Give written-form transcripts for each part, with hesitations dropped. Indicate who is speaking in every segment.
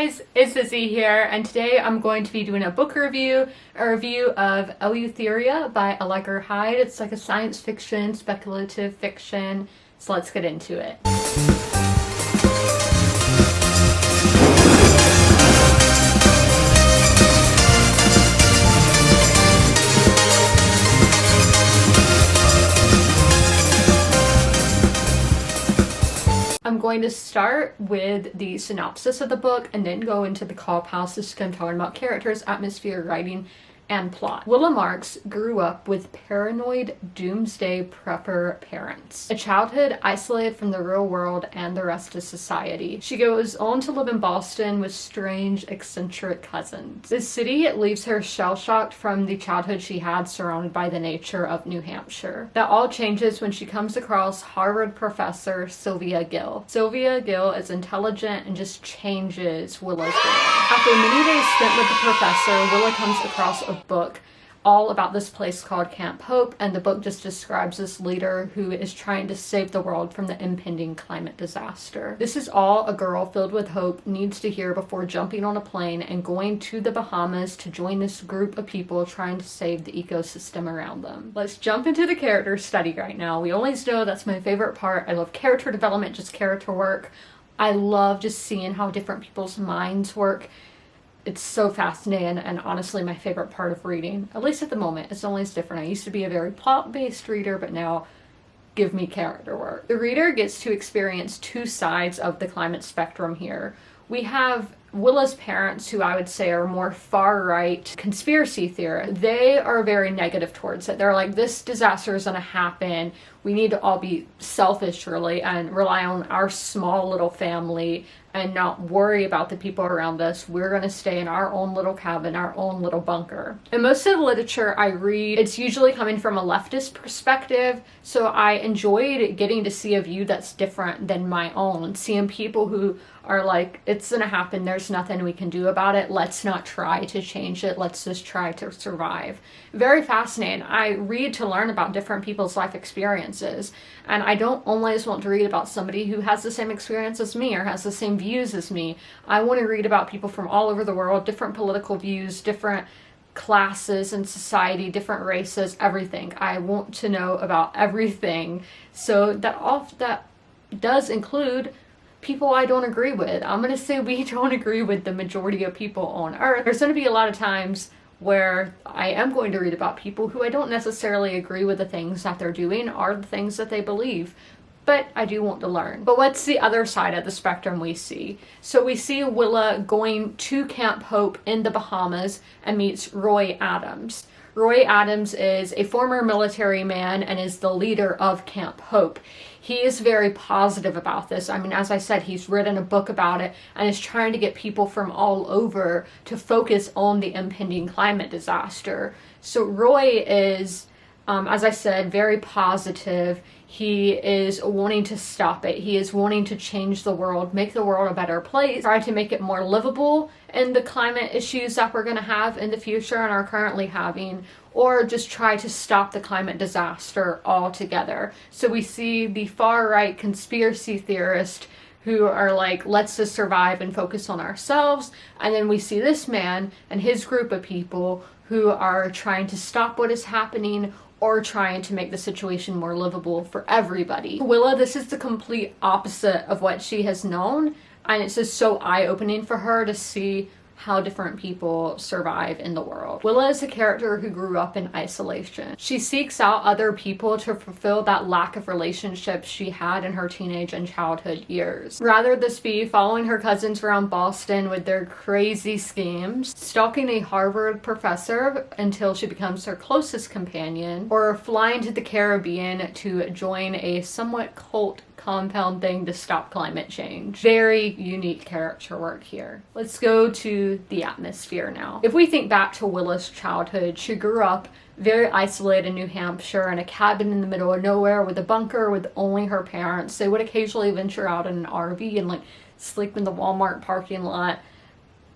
Speaker 1: guys, it's Izzy here, and today I'm going to be doing a book review, a review of Eleutheria by Allegra Hyde. It's like a science fiction, speculative fiction, so let's get into it. I'm going to start with the synopsis of the book and then go into the call passages to talking about characters, atmosphere, writing, and plot. Willa Marks grew up with paranoid doomsday prepper parents. A childhood isolated from the real world and the rest of society. She goes on to live in Boston with strange, eccentric cousins. The city leaves her shell-shocked from the childhood she had surrounded by the nature of New Hampshire. That all changes when she comes across Harvard professor Sylvia Gill. Sylvia Gill is intelligent and just changes Willa's world. After many days spent with the professor, Willa comes across a book all about this place called Camp Hope, and the book just describes this leader who is trying to save the world from the impending climate disaster. This is all a girl filled with hope needs to hear before jumping on a plane and going to the Bahamas to join this group of people trying to save the ecosystem around them. Let's jump into the character study right now. We always know that's my favorite part. I love character development, just character work. I love just seeing how different people's minds work. It's so fascinating and honestly my favorite part of reading, at least at the moment. It's always different. I used to be a very plot-based reader, but now give me character work. The reader gets to experience two sides of the climate spectrum here. We have Willa's parents, who I would say are more far-right conspiracy theorists. They are very negative towards it. They're like, this disaster is going to happen. We need to all be selfish, really, and rely on our small little family and not worry about the people around us. We're going to stay in our own little cabin, our own little bunker. In most of the literature I read, it's usually coming from a leftist perspective, so I enjoyed getting to see a view that's different than my own, seeing people who are like, it's gonna happen, there's nothing we can do about it, let's not try to change it, let's just try to survive. Very fascinating. I read to learn about different people's life experiences, and I don't always want to read about somebody who has the same experience as me or has the same views as me. I want to read about people from all over the world, different political views, different classes in society, different races, everything. I want to know about everything, so that does include people I don't agree with. I'm going to say we don't agree with the majority of people on Earth. There's going to be a lot of times where I am going to read about people who I don't necessarily agree with the things that they're doing or the things that they believe, but I do want to learn. But what's the other side of the spectrum we see? So we see Willa going to Camp Hope in the Bahamas and meets Roy Adams. Roy Adams is a former military man and is the leader of Camp Hope. He is very positive about this. I mean, as I said, he's written a book about it and is trying to get people from all over to focus on the impending climate disaster. So Roy is, as I said, very positive. He is wanting to stop it. He is wanting to change the world, make the world a better place, try to make it more livable in the climate issues that we're going to have in the future and are currently having, or just try to stop the climate disaster altogether. So we see the far-right conspiracy theorists who are like, let's just survive and focus on ourselves. And then we see this man and his group of people who are trying to stop what is happening or trying to make the situation more livable for everybody. Willa, this is the complete opposite of what she has known, and it's just so eye-opening for her to see how different people survive in the world. Willa is a character who grew up in isolation. She seeks out other people to fulfill that lack of relationships she had in her teenage and childhood years. Rather this be following her cousins around Boston with their crazy schemes, stalking a Harvard professor until she becomes her closest companion, or flying to the Caribbean to join a somewhat cult compound thing to stop climate change. Very unique character work here. Let's go to the atmosphere now. If we think back to Willa's childhood, she grew up very isolated in New Hampshire in a cabin in the middle of nowhere with a bunker with only her parents. They would occasionally venture out in an RV and like sleep in the Walmart parking lot,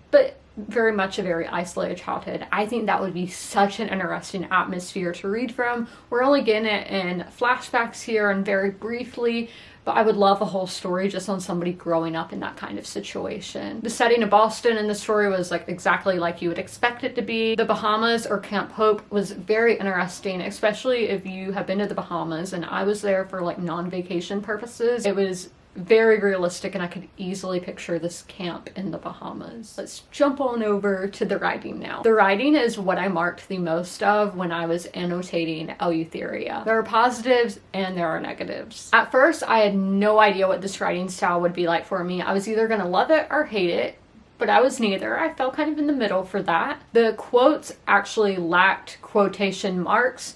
Speaker 1: but very much a very isolated childhood. I think that would be such an interesting atmosphere to read from. We're only getting it in flashbacks here and very briefly, but I would love a whole story just on somebody growing up in that kind of situation. The setting of Boston in the story was like exactly like you would expect it to be. The Bahamas, or Camp Hope, was very interesting, especially if you have been to the Bahamas, and I was there for like non-vacation purposes. It was very realistic, and I could easily picture this camp in the Bahamas. Let's jump on over to the writing now. The writing is what I marked the most of when I was annotating Eleutheria. There are positives and there are negatives. At first, I had no idea what this writing style would be like for me. I was either gonna love it or hate it, but I was neither. I fell kind of in the middle for that. The quotes actually lacked quotation marks,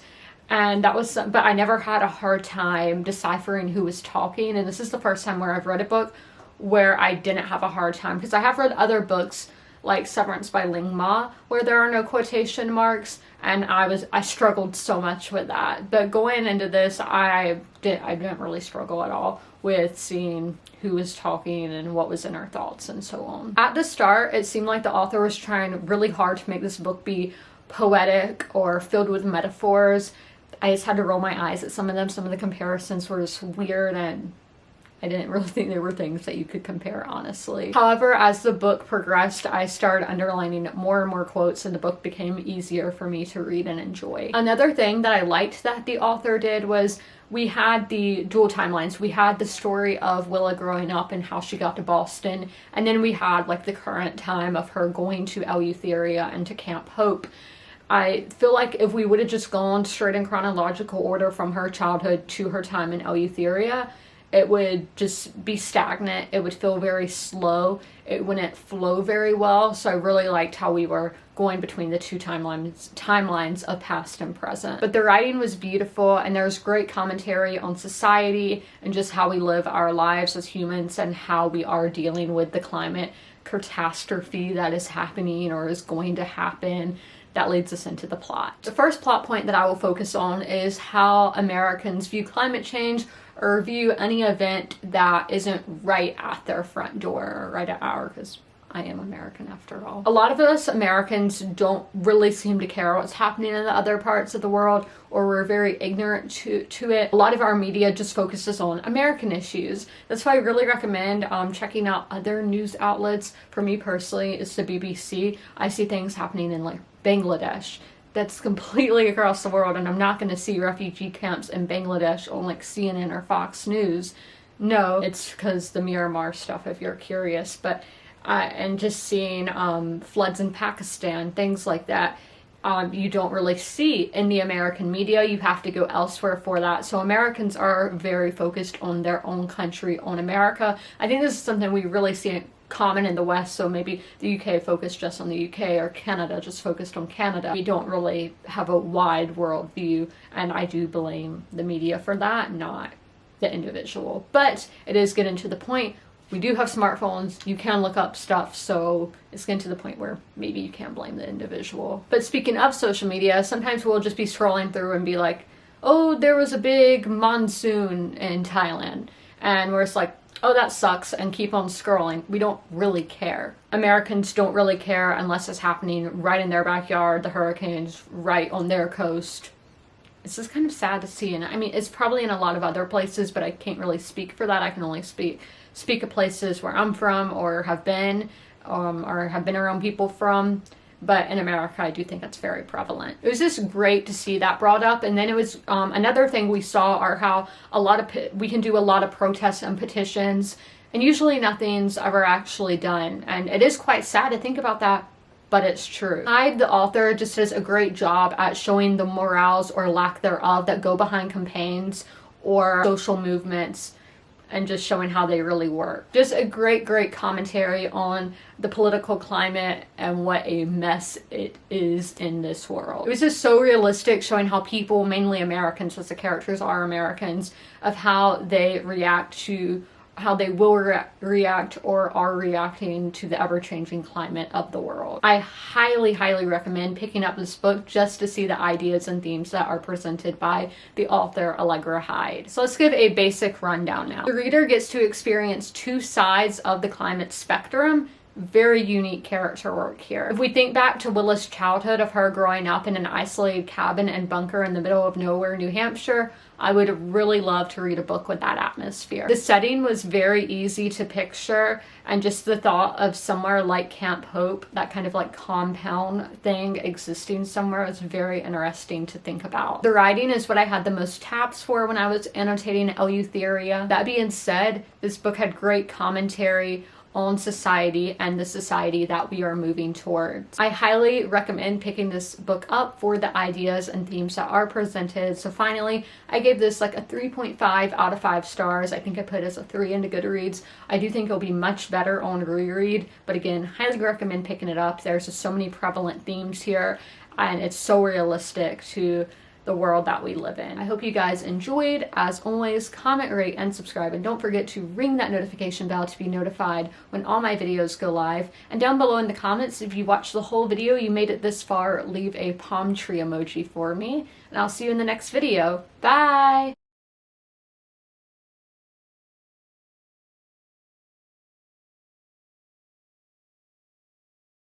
Speaker 1: and that was but I never had a hard time deciphering who was talking, and this is the first time where I've read a book where I didn't have a hard time, because I have read other books like Severance by Ling Ma where there are no quotation marks, and I struggled so much with that. But going into this, I didn't really struggle at all with seeing who was talking and what was in her thoughts and so on. At the start, it seemed like the author was trying really hard to make this book be poetic or filled with metaphors. I just had to roll my eyes at some of them. Some of the comparisons were just weird, and I didn't really think they were things that you could compare, honestly. However, as the book progressed, I started underlining more and more quotes, and the book became easier for me to read and enjoy. Another thing that I liked that the author did was we had the dual timelines. We had the story of Willa growing up and how she got to Boston, and then we had like the current time of her going to Eleutheria and to Camp Hope. I feel like if we would have just gone straight in chronological order from her childhood to her time in Eleutheria, it would just be stagnant. It would feel very slow. It wouldn't flow very well. So I really liked how we were going between the two timelines of past and present. But the writing was beautiful, and there's great commentary on society and just how we live our lives as humans and how we are dealing with the climate catastrophe that is happening or is going to happen. That leads us into the plot. The first plot point that I will focus on is how Americans view climate change or view any event that isn't right at their front door, or right at our, because I am American after all. A lot of us Americans don't really seem to care what's happening in the other parts of the world, or we're very ignorant to it. A lot of our media just focuses on American issues. That's why I really recommend checking out other news outlets. For me personally, it's the BBC. I see things happening in like Bangladesh. That's completely across the world, and I'm not going to see refugee camps in Bangladesh on like CNN or Fox News. No, it's because the Myanmar stuff, if you're curious. But and just seeing floods in Pakistan, things like that, you don't really see in the American media. You have to go elsewhere for that. So Americans are very focused on their own country, on America. I think this is something we really see common in the West, so maybe the UK focused just on the UK, or Canada just focused on Canada. We don't really have a wide world view, and I do blame the media for that, not the individual. But it is getting to the point, we do have smartphones, you can look up stuff, so it's getting to the point where maybe you can't blame the individual. But speaking of social media, sometimes we'll just be scrolling through and be like, oh, there was a big monsoon in Thailand, and we're just like, oh, that sucks, and keep on scrolling. We don't really care. Americans don't really care unless it's happening right in their backyard, the hurricanes right on their coast. It's just kind of sad to see, and I mean, it's probably in a lot of other places, but I can't really speak for that. I can only speak of places where I'm from, or have been around people from. But in America, I do think that's very prevalent. It was just great to see that brought up. And then it was another thing we saw are how we can do a lot of protests and petitions, and usually nothing's ever actually done. And it is quite sad to think about that, but it's true. The author just does a great job at showing the morals or lack thereof that go behind campaigns or social movements, and just showing how they really work. Just a great commentary on the political climate and what a mess it is in this world. It was just so realistic, showing how people, mainly Americans, as the characters are Americans, of how they react to, how they will react or are reacting to the ever-changing climate of the world. I highly recommend picking up this book just to see the ideas and themes that are presented by the author Allegra Hyde. So let's give a basic rundown now. The reader gets to experience two sides of the climate spectrum very unique character work here. If we think back to Willa's childhood of her growing up in an isolated cabin and bunker in the middle of nowhere, New Hampshire, I would really love to read a book with that atmosphere. The setting was very easy to picture, and just the thought of somewhere like Camp Hope, that kind of like compound thing existing somewhere, is very interesting to think about. The writing is what I had the most taps for when I was annotating Eleutheria. That being said, this book had great commentary on society and the society that we are moving towards. I highly recommend picking this book up for the ideas and themes that are presented. So finally, I gave this like a 3.5 out of 5 stars. I think I put it as a 3 into Goodreads. I do think it'll be much better on reread, but again, highly recommend picking it up. There's just so many prevalent themes here, and it's so realistic to the world that we live in. I hope you guys enjoyed. As always, comment, rate, and subscribe, and don't forget to ring that notification bell to be notified when all my videos go live. And down below in the comments, if you watched the whole video, you made it this far, leave a palm tree emoji for me, and I'll see you in the next video. Bye!